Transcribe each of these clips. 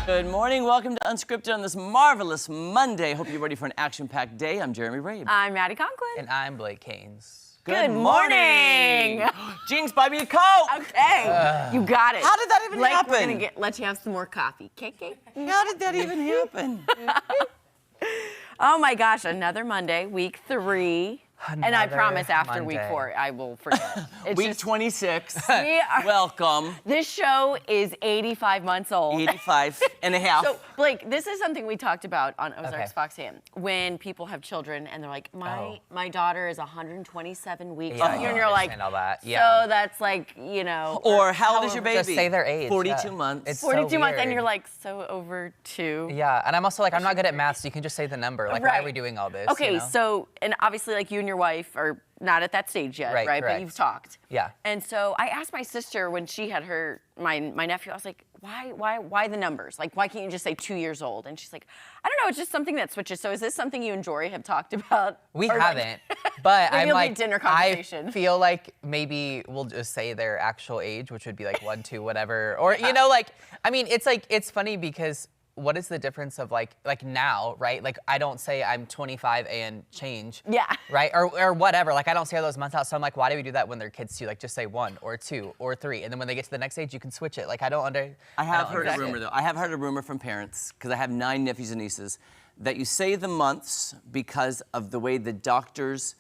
Good morning. Welcome to Unscripted on this marvelous Monday. Hope you're ready for an action-packed day. I'm Jeremy Rabe. I'm Maddie Conklin. And I'm Blake Haynes. Good morning. Jinx, buy me a Coke. Okay, you got it. How did that even Blake, happen? We're gonna let you have some more coffee. KK. How did that even happen? Oh my gosh, another Monday, week 3. And I Another promise after week Monday. 4, I will forget. It's Week just, 26. we are- Welcome. This show is 85 months old. 85 and a half. So, Blake, this is something we talked about on Ozarks Okay. Fox AM. When people have children and they're like, my daughter is 127 weeks. Yeah, old. I And you're like, understand all that. Yeah. so that's like, you know. Or how old is your baby? Just say their age. 42 yeah. months. It's 42 so months, and weird. you're like, so over 2. Yeah, and I'm also like, I'm not good at math, so you can just say the number. Like, why Right. are we doing all this? Okay, you know? so, and obviously, like, you and your wife are not at that stage yet, right? But correct. you've talked. Yeah. And so I asked my sister when she had my nephew, I was like, why the numbers? Like, why can't you just say 2 years old? And she's like, I don't know, it's just something that switches. So is this something you and Jory have talked about? We Or, like- haven't, but Maybe I'm it'll be like, dinner conversation. I feel like maybe we'll just say their actual age, which would be like 1, 2, whatever. Or, you know, like, I mean, it's like, it's funny because what is the difference of like now, right? Like, I don't say I'm 25 and change. Yeah. Right? Or whatever. Like, I don't say all those months out. So I'm like, why do we do that when they're kids too? Like, just say 1 or 2 or 3. And then when they get to the next age, you can switch it. Like, I have heard a rumor, though. I have heard a rumor from parents, because I have 9 nephews and nieces, that you say the months because of the way the doctors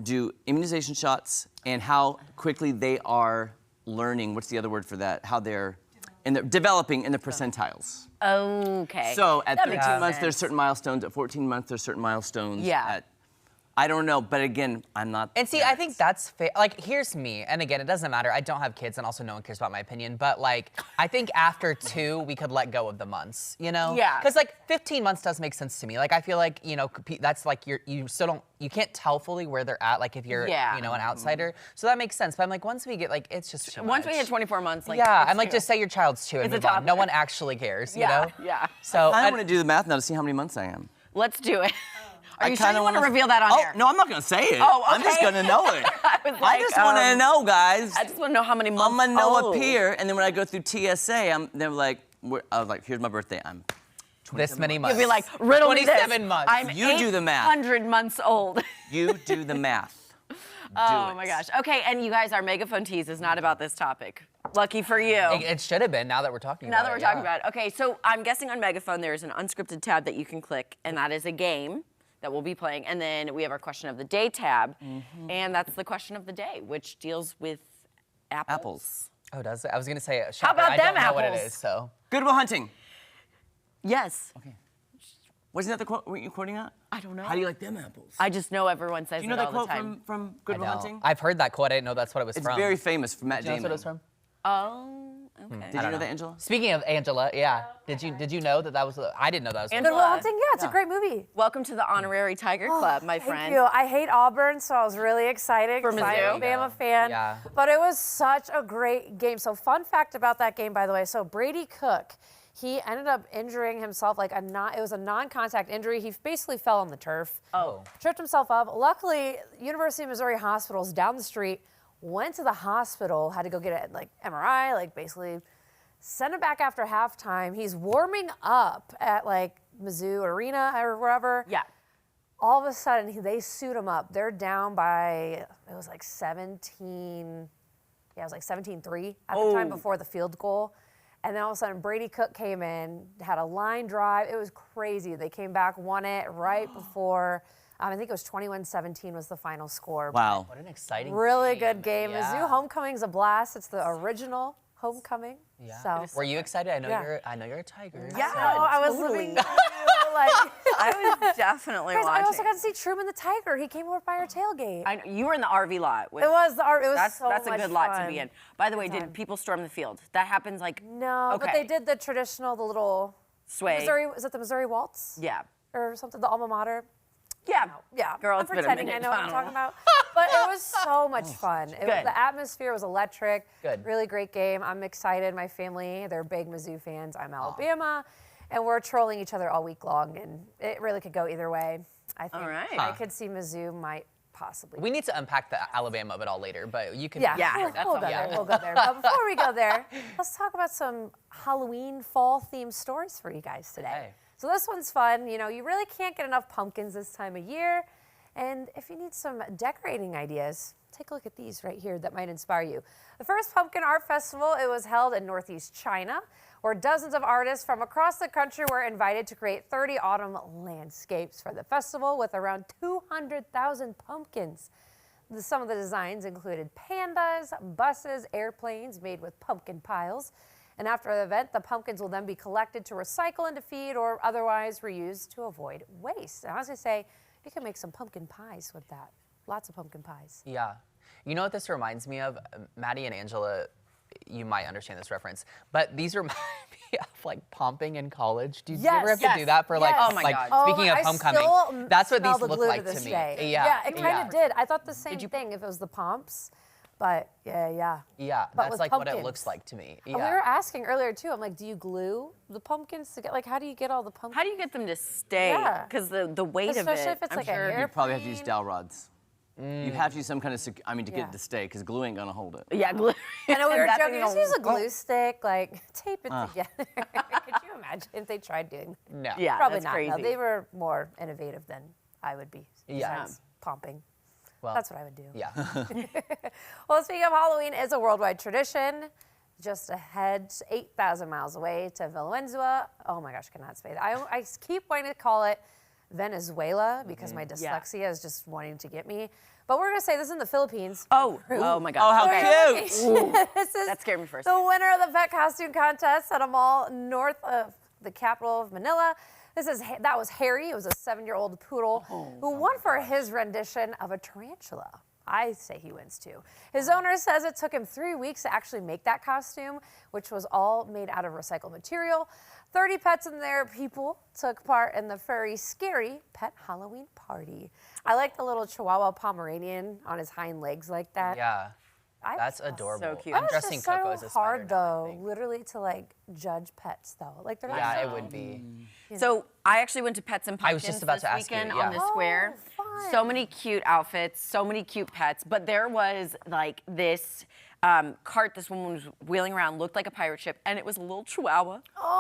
do immunization shots and how quickly they are learning. What's the other word for that? How they're developing in the percentiles. Okay. So at That 13 makes months, sense. there's certain milestones. At 14 months, there's certain milestones. Yeah. I don't know, but again, I'm not. And see, I think that's fair. Like, here's me, and again, it doesn't matter. I don't have kids, and also no one cares about my opinion. But like, I think after 2, we could let go of the months. You know? Yeah. Because like 15 months does make sense to me. Like, I feel like that's like you can't tell fully where they're at. Like if you're an outsider. So that makes sense. But I'm like, once we get like, it's just too Once we much. hit 24 months, like, yeah, it's I'm like, too. just say your child's 2 and It's a move on. No toddler. one actually cares. You Yeah, know? yeah. So I want to do the math now to see how many months I am. Let's do it. Are you sure kinda you want to wanna- reveal that on Oh, air? no, I'm not going to say it. Oh, I'm just okay. going to know it. I was like, I just want to know, guys. I just want to know how many months I'm going to know old. up here, and then when I go through TSA, they're like, I was like, here's my birthday. I'm this many months. You'll be like, riddle me this. 27 months. I'm You do the math. 800 months old. You do the math. Oh it. my gosh. Okay, and you guys, our megaphone tease is not about this topic. Lucky for you. It should have been. Now that we're talking Now about that it. we're talking about it. Okay, so I'm guessing on Megaphone there's an unscripted tab that you can click, and that is a game that we'll be playing. And then we have our question of the day tab, and that's the question of the day, which deals with apples. Apples. Oh, does it? I was gonna say. How about I them don't know what it apples? is. So. Good Will Hunting. Yes. Wasn't that the quote? Were you quoting that? I don't know. How do you like them apples? I just know everyone says Do you know it that all quote the time. from Good I Will don't. Hunting? I've heard that quote. I didn't know that's what it was It's from. very famous from Matt Do you know Damon. what it was from? Oh, okay. Did you know that, Angela? Speaking of Angela, yeah. Did you know that was? I didn't know that was. And from Good Will Hunting, yeah, it's a great movie. Welcome to the Honorary Tiger Club, my friend. Thank you. I hate Auburn, so I was really excited. For 'cause I'm Mizzou? a Bama fan. Yeah. But it was such a great game. So fun fact about that game, by the way. So Brady Cook, he ended up injuring himself it was a non-contact injury. He basically fell on the turf. Oh. Tripped himself up. Luckily, University of Missouri Hospital's down the street. Went to the hospital, had to go get a MRI, basically sent him back after halftime. He's warming up at Mizzou Arena or wherever. Yeah. All of a sudden, they suit him up. They're down by, it was 17, yeah, it was 17-3 at the time before the field goal. And then all of a sudden, Brady Cook came in, had a line drive. It was crazy. They came back, won it right before, I think it was 21-17 was the final score. Wow. What an exciting. Really game. good game. Yeah. Mizzou Homecoming's a blast. It's the original Homecoming. Yeah. So. Were you excited? I know Yeah. you're a Tiger. Yeah, I was totally. living, I was definitely Guys, watching. I also got to see Truman the Tiger. He came over by our tailgate. I know, you were in the RV lot. With, It was that's so a much good lot to fun. be in. By the way, Fun. did people storm the field? That happens No, but they did the traditional, the little sway. Missouri. Is it the Missouri Waltz Yeah. or something? The alma mater. Yeah. Yeah, Girl, I'm it's been a pretending minute. I know what I I'm don't talking know. about. But it was so much fun. Good. The atmosphere was electric. Good. Really great game. I'm excited. My family, they're big Mizzou fans. I'm Alabama. And we're trolling each other all week long. And it really could go either way. I think All right. I could see Mizzou might possibly. We need to unpack the Alabama of it all later, but you can. Yeah, Yeah, we'll go there. We'll go there. But before we go there, let's talk about some Halloween fall themed stories for you guys today. Okay. So this one's fun. You know, you really can't get enough pumpkins this time of year. And if you need some decorating ideas, take a look at these right here that might inspire you. The first Pumpkin Art Festival, it was held in Northeast China, where dozens of artists from across the country were invited to create 30 autumn landscapes for the festival with around 200,000 pumpkins. Some of the designs included pandas, buses, airplanes made with pumpkin piles. And after the event, the pumpkins will then be collected to recycle into feed or otherwise reused to avoid waste. And I was going to say, you can make some pumpkin pies with that. Lots of pumpkin pies. Yeah. You know what this reminds me of? Maddie and Angela, you might understand this reference, but these remind me of like pumping in college. Do you Yes. ever have Yes. to do that for like, Yes. Oh my like God. speaking of I homecoming? still That's what smell these the look glue like this to me. day. Yeah. it kind of did. I thought the same thing if it was the pomps, but yeah. Yeah, But that's with like what it pumpkins. looks like to me. And we Yeah. were asking earlier too. I'm like, do you glue the pumpkins to get? Like, how do you get all the pumpkins? How do you get them to stay? Yeah. Because the weight of Especially it, if it's I'm like a sure. hair- You probably have to use Airplane. dowel rods. You have to use some kind of, to get Yeah. it to stay, because glue ain't gonna hold it. Yeah, glue. I know we were That joking. thing Just will- use a glue stick, like tape it together. Could you imagine if they tried doing that? No. Yeah, Probably that's not. crazy. No, they were more innovative than I would be. Yeah. Besides pumping. Well, That's what I would do. Yeah. Well, speaking of Halloween, it's a worldwide tradition. Just ahead, 8,000 miles away to Venezuela. Oh my gosh, I cannot say that. I keep wanting to call it Venezuela because my dyslexia is just wanting to get me. But we're going to say this is in the Philippines. Oh my God. Oh, how Okay. cute! This is That scared me for a the second. winner of the pet costume contest at a mall north of the capital of Manila. That was Harry. It was a 7-year-old poodle who won for his rendition of a tarantula. I say he wins too. His owner says it took him 3 weeks to actually make that costume, which was all made out of recycled material. 30 pets and their people took part in the furry, scary pet Halloween party. I like the little Chihuahua Pomeranian on his hind legs like that. Yeah. I That's just- adorable. So cute. I'm It's dressing just Coco so as a spider hard now, I though, think. literally to like judge pets though. Like they're not. Yeah, so- it would be. So I actually went to Pets and I Pumpkins was just about this to ask you, weekend yeah. on the square. fun. So many cute outfits, so many cute pets, but there was like this cart this woman was wheeling around, looked like a pirate ship, and it was a little chihuahua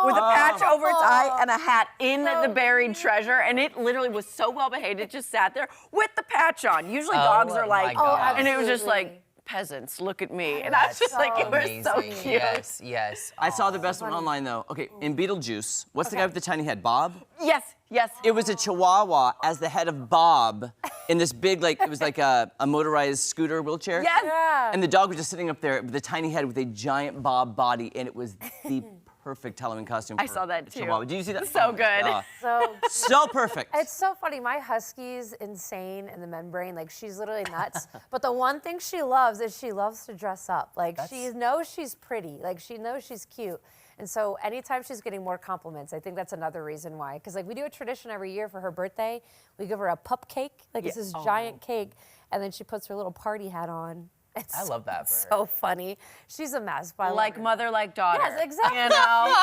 with a patch over its eye and a hat in the buried treasure, and it literally was so well behaved. It just sat there with the patch on. Usually dogs are my like, God. and it was just absolutely. like, peasants, look at me. And I was just like, it was so Amazing. cute. Yes, yes. I saw the best one online though. Okay, in Beetlejuice, what's the guy with the tiny head? Bob? Yes, yes. It was a Chihuahua as the head of Bob in this big, like, it was like a motorized scooter wheelchair. Yes. Yeah. And the dog was just sitting up there with a tiny head with a giant Bob body, and it was the perfect Halloween costume. I for saw that a too. Chihuahua. Did you see that? So Oh my good. God. So So perfect. it's so funny. My husky's insane in the membrane. Like she's literally nuts. But the one thing she loves is she loves to dress up. Like she knows she's pretty. Like she knows she's cute. And so anytime she's getting more compliments, I think that's another reason why. Because like we do a tradition every year for her birthday. We give her a pup cake. Like it's this giant cake. And then she puts her little party hat on. It's I love that for her. so funny. She's a mess. But I love Like her. mother, like daughter. Yes, exactly. You know,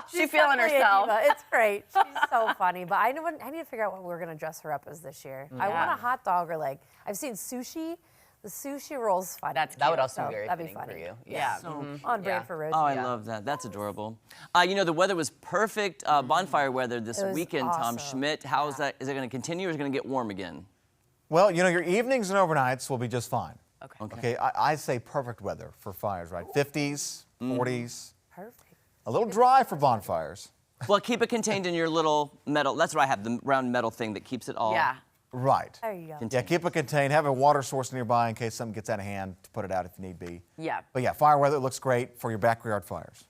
she's feeling Definitely a herself. diva. It's great. She's so funny. But I need to figure out what we're gonna dress her up as this year. I want Yeah. a hot dog or like I've seen sushi. The sushi roll's funny. That's That would cute. also So be very that'd be fitting for funny. you. Yeah. on brand Yeah. for Rosie. Oh, I Yeah. love that. That's adorable. You know, the weather was perfect bonfire weather this It was weekend, Tom awesome. Schmidt. How is that? Is it going to continue or is it going to get warm again? Well, you know, your evenings and overnights will be just fine. Okay. Okay, I say perfect weather for fires, right? 50s, 40s. Perfect. A little dry for bonfires. Well, keep it contained in your little metal. That's what I have, the round metal thing that keeps it all. Yeah. Right. There you go. Yeah, keep it contained. Have a water source nearby in case something gets out of hand to put it out if need be. Yeah. But yeah, fire weather looks great for your backyard fires.